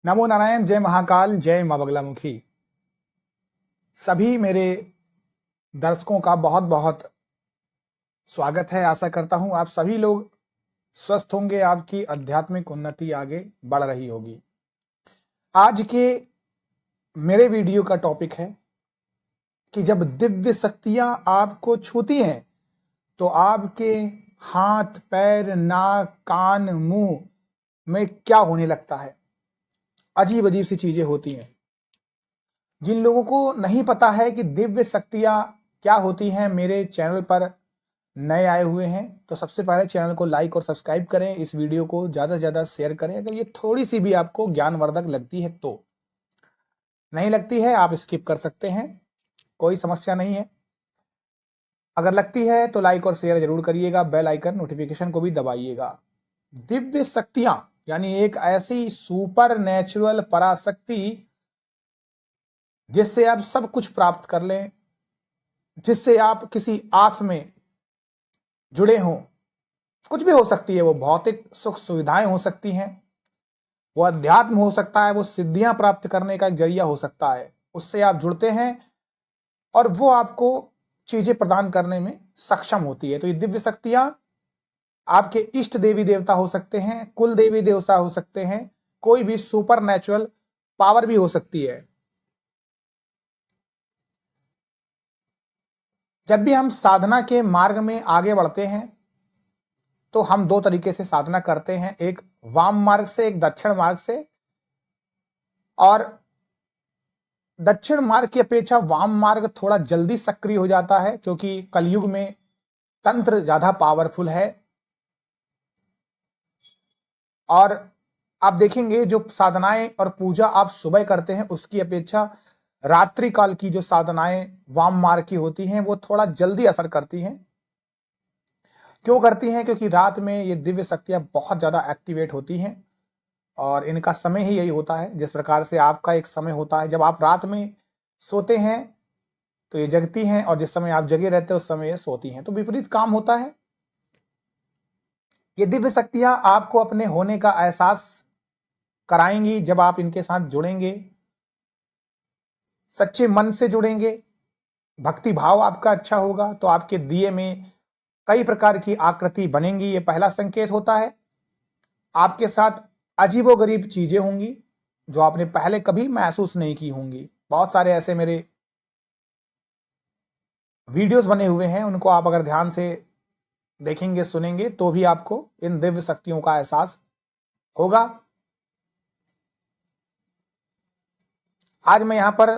नमो नारायण, जय महाकाल, जय मां बगलामुखी। सभी मेरे दर्शकों का बहुत बहुत स्वागत है। आशा करता हूं आप सभी लोग स्वस्थ होंगे, आपकी आध्यात्मिक उन्नति आगे बढ़ रही होगी। आज के मेरे वीडियो का टॉपिक है कि जब दिव्य शक्तियां आपको छूती हैं तो आपके हाथ, पैर, नाक, कान, मुंह में क्या होने लगता है। अजीब अजीब सी चीजें होती हैं। जिन लोगों को नहीं पता है कि दिव्य शक्तियां क्या होती हैं, मेरे चैनल पर नए आए हुए हैं तो सबसे पहले चैनल को लाइक और सब्सक्राइब करें। इस वीडियो को ज़्यादा से ज़्यादा शेयर करें। अगर ये थोड़ी सी भी आपको ज्ञानवर्धक लगती है तो, नहीं लगती है आप स्किप कर सकते हैं, कोई समस्या नहीं है। अगर लगती है तो लाइक और शेयर जरूर करिएगा, बेल आइकन नोटिफिकेशन को भी दबाइएगा। दिव्य शक्तियां यानी एक ऐसी सुपर नेचुरल पराशक्ति जिससे आप सब कुछ प्राप्त कर लें, जिससे आप किसी आस में जुड़े हों। कुछ भी हो सकती है, वो भौतिक सुख सुविधाएं हो सकती हैं, वो अध्यात्म हो सकता है, वो सिद्धियां प्राप्त करने का एक जरिया हो सकता है। उससे आप जुड़ते हैं और वो आपको चीजें प्रदान करने में सक्षम होती है। तो ये दिव्य शक्तियां आपके इष्ट देवी देवता हो सकते हैं, कुल देवी देवता हो सकते हैं, कोई भी सुपर नेचुरल पावर भी हो सकती है। जब भी हम साधना के मार्ग में आगे बढ़ते हैं तो हम दो तरीके से साधना करते हैं, एक वाम मार्ग से, एक दक्षिण मार्ग से। और दक्षिण मार्ग की अपेक्षा वाम मार्ग थोड़ा जल्दी सक्रिय हो जाता है क्योंकि कलयुग में तंत्र ज्यादा पावरफुल है। और आप देखेंगे जो साधनाएं और पूजा आप सुबह करते हैं उसकी अपेक्षा रात्रि काल की जो साधनाएं वाम मार्ग की होती हैं वो थोड़ा जल्दी असर करती हैं। क्यों करती हैं? क्योंकि रात में ये दिव्य शक्तियां बहुत ज्यादा एक्टिवेट होती हैं और इनका समय ही यही होता है। जिस प्रकार से आपका एक समय होता है, जब आप रात में सोते हैं तो ये जगती हैं और जिस समय आप जगे रहते हैं उस समय ये सोती हैं, तो विपरीत काम होता है। ये दिव्य शक्तियां आपको अपने होने का एहसास कराएंगी जब आप इनके साथ जुड़ेंगे, सच्चे मन से जुड़ेंगे, भक्ति भाव आपका अच्छा होगा तो आपके दिए में कई प्रकार की आकृति बनेंगी। ये पहला संकेत होता है। आपके साथ अजीबोगरीब चीजें होंगी जो आपने पहले कभी महसूस नहीं की होंगी। बहुत सारे ऐसे मेरे वीडियोस बने हुए हैं, उनको आप अगर ध्यान से देखेंगे, सुनेंगे तो भी आपको इन दिव्य शक्तियों का एहसास होगा। आज मैं यहां पर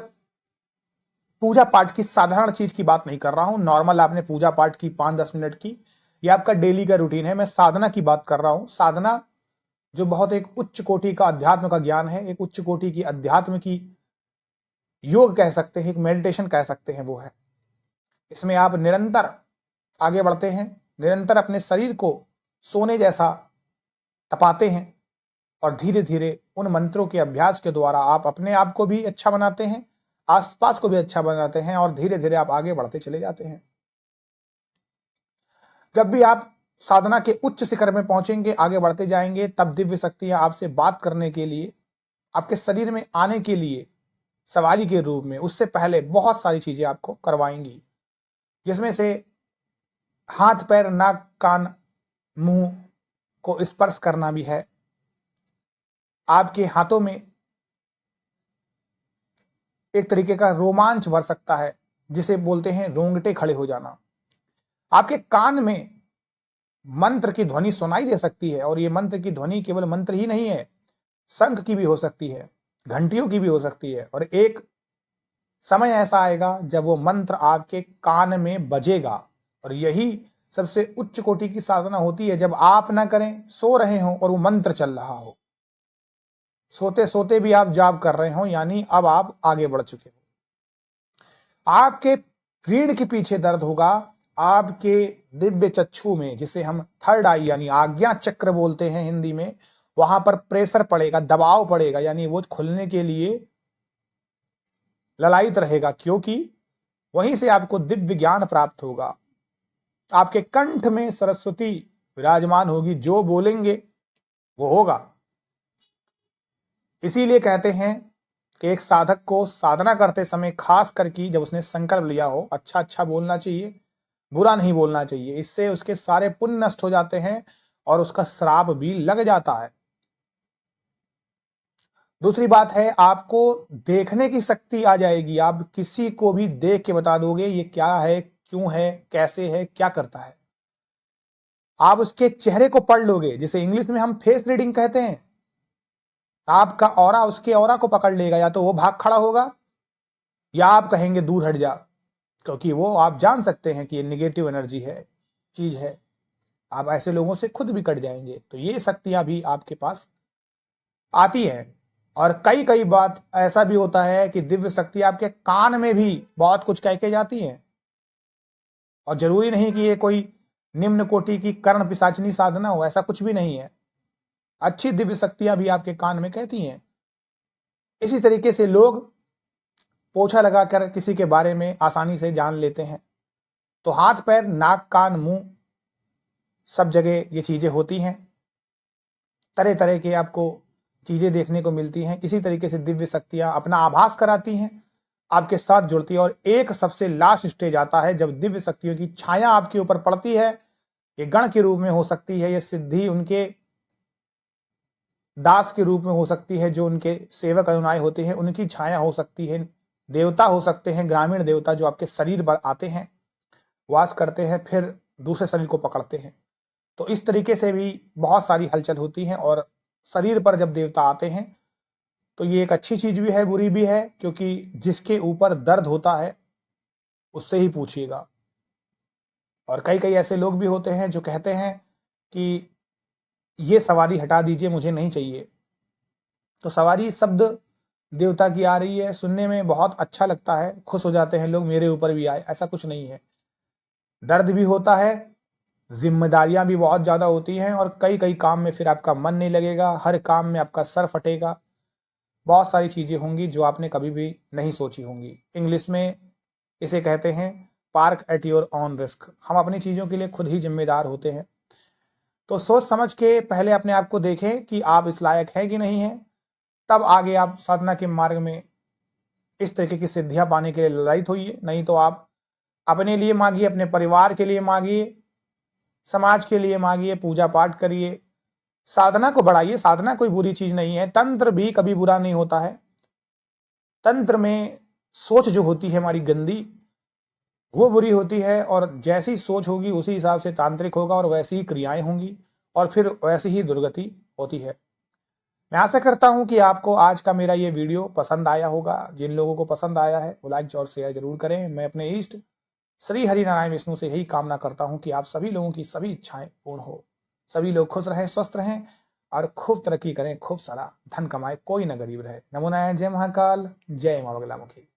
पूजा पाठ की साधारण चीज की बात नहीं कर रहा हूं, नॉर्मल आपने पूजा पाठ की 5-10 मिनट की, ये आपका डेली का रूटीन है। मैं साधना की बात कर रहा हूं। साधना जो बहुत एक उच्च कोटि का अध्यात्म का ज्ञान है, एक उच्च कोटि की अध्यात्म की योग कह सकते हैं, एक मेडिटेशन कह सकते हैं, वो है। इसमें आप निरंतर आगे बढ़ते हैं, निरंतर अपने शरीर को सोने जैसा तपाते हैं और धीरे धीरे उन मंत्रों के अभ्यास के द्वारा आप अपने आप को भी अच्छा बनाते हैं, आसपास को भी अच्छा बनाते हैं और धीरे धीरे आप आगे बढ़ते चले जाते हैं। जब भी आप साधना के उच्च शिखर में पहुंचेंगे, आगे बढ़ते जाएंगे, तब दिव्य शक्तियां आपसे बात करने के लिए, आपके शरीर में आने के लिए सवारी के रूप में उससे पहले बहुत सारी चीजें आपको करवाएंगी, जिसमें से हाथ, पैर, नाक, कान, मुंह को स्पर्श करना भी है। आपके हाथों में एक तरीके का रोमांच भर सकता है जिसे बोलते हैं रोंगटे खड़े हो जाना। आपके कान में मंत्र की ध्वनि सुनाई दे सकती है और ये मंत्र की ध्वनि केवल मंत्र ही नहीं है, शंख की भी हो सकती है, घंटियों की भी हो सकती है। और एक समय ऐसा आएगा जब वो मंत्र आपके कान में बजेगा और यही सबसे उच्च कोटि की साधना होती है। जब आप ना करें, सो रहे हो और वो मंत्र चल रहा हो, सोते सोते भी आप जाप कर रहे हो, यानी अब आप आगे बढ़ चुके हो। आपके रीढ़ के पीछे दर्द होगा, आपके दिव्य चक्षु में, जिसे हम थर्ड आई यानी आज्ञा चक्र बोलते हैं हिंदी में, वहां पर प्रेशर पड़ेगा, दबाव पड़ेगा, यानी वो खुलने के लिए ललायित रहेगा, क्योंकि वहीं से आपको दिव्य ज्ञान प्राप्त होगा। आपके कंठ में सरस्वती विराजमान होगी, जो बोलेंगे वो होगा। इसीलिए कहते हैं कि एक साधक को साधना करते समय खास करके जब उसने संकल्प लिया हो, अच्छा अच्छा बोलना चाहिए, बुरा नहीं बोलना चाहिए। इससे उसके सारे पुण्य नष्ट हो जाते हैं और उसका श्राप भी लग जाता है। दूसरी बात है, आपको देखने की शक्ति आ जाएगी। आप किसी को भी देख के बता दोगे ये क्या है, क्यों है, कैसे है, क्या करता है। आप उसके चेहरे को पढ़ लोगे, जिसे इंग्लिश में हम फेस रीडिंग कहते हैं। आपका ऑरा उसके ऑरा को पकड़ लेगा, या तो वो भाग खड़ा होगा या आप कहेंगे दूर हट जा, क्योंकि वो आप जान सकते हैं कि ये निगेटिव एनर्जी है, चीज है। आप ऐसे लोगों से खुद भी कट जाएंगे। तो ये शक्तियां भी आपके पास आती हैं। और कई कई बात ऐसा भी होता है कि दिव्य शक्ति आपके कान में भी बहुत कुछ कह के जाती है। और जरूरी नहीं कि ये कोई निम्न कोटि की कर्ण पिशाचनी साधना हो, ऐसा कुछ भी नहीं है। अच्छी दिव्य शक्तियां भी आपके कान में कहती हैं। इसी तरीके से लोग पोछा लगाकर किसी के बारे में आसानी से जान लेते हैं। तो हाथ पैर नाक कान मुंह सब जगह ये चीजें होती हैं। तरह तरह के आपको चीजें देखने को मिलती हैं। इसी तरीके से दिव्य शक्तियां अपना आभास कराती हैं, आपके साथ जुड़ती है। और एक सबसे लास्ट स्टेज आता है जब दिव्य शक्तियों की छाया आपके ऊपर पड़ती है। ये गण के रूप में हो सकती है, ये सिद्धि उनके दास के रूप में हो सकती है, जो उनके सेवक अनुयायी होते हैं उनकी छाया हो सकती है, देवता हो सकते हैं, ग्रामीण देवता जो आपके शरीर पर आते हैं, वास करते हैं, फिर दूसरे शरीर को पकड़ते हैं। तो इस तरीके से भी बहुत सारी हलचल होती है। और शरीर पर जब देवता आते हैं तो ये एक अच्छी चीज भी है, बुरी भी है, क्योंकि जिसके ऊपर दर्द होता है उससे ही पूछिएगा। और कई कई ऐसे लोग भी होते हैं जो कहते हैं कि ये सवारी हटा दीजिए, मुझे नहीं चाहिए। तो सवारी शब्द देवता की आ रही है, सुनने में बहुत अच्छा लगता है, खुश हो जाते हैं लोग, मेरे ऊपर भी आए। ऐसा कुछ नहीं है। दर्द भी होता है, जिम्मेदारियां भी बहुत ज्यादा होती हैं, और कई कई काम में फिर आपका मन नहीं लगेगा, हर काम में आपका सर फटेगा। बहुत सारी चीजें होंगी जो आपने कभी भी नहीं सोची होंगी। इंग्लिश में इसे कहते हैं park at your on risk. हम अपनी चीजों के लिए खुद ही जिम्मेदार होते हैं। तो सोच समझ के पहले अपने आप को देखें कि आप इस लायक हैं कि नहीं हैं, तब आगे आप साधना के मार्ग में इस तरीके की सिद्धियां पाने के लिए ललायित होइए। नहीं तो आप अपने लिए मांगिए, अपने परिवार के लिए मांगिए, समाज के लिए मांगिए, पूजा पाठ करिए, साधना को बढ़ाइए। साधना कोई बुरी चीज नहीं है, तंत्र भी कभी बुरा नहीं होता है। तंत्र में सोच जो होती है हमारी गंदी, वो बुरी होती है। और जैसी सोच होगी उसी हिसाब से तांत्रिक होगा, और वैसी ही क्रियाएं होंगी, और फिर वैसी ही दुर्गति होती है। मैं आशा करता हूं कि आपको आज का मेरा ये वीडियो पसंद आया होगा। जिन लोगों को पसंद आया है वो लाइक और शेयर जरूर करें। मैं अपने इष्ट श्री हरि नारायण विष्णु से यही कामना करता हूं कि आप सभी लोगों की सभी इच्छाएं पूर्ण हो, सभी लोग खुश रहें, स्वस्थ रहें, और खूब तरक्की करें, खूब सारा धन कमाए, कोई न गरीब रहे। नमो नारायण। जय महाकाल, जय मां बगलामुखी।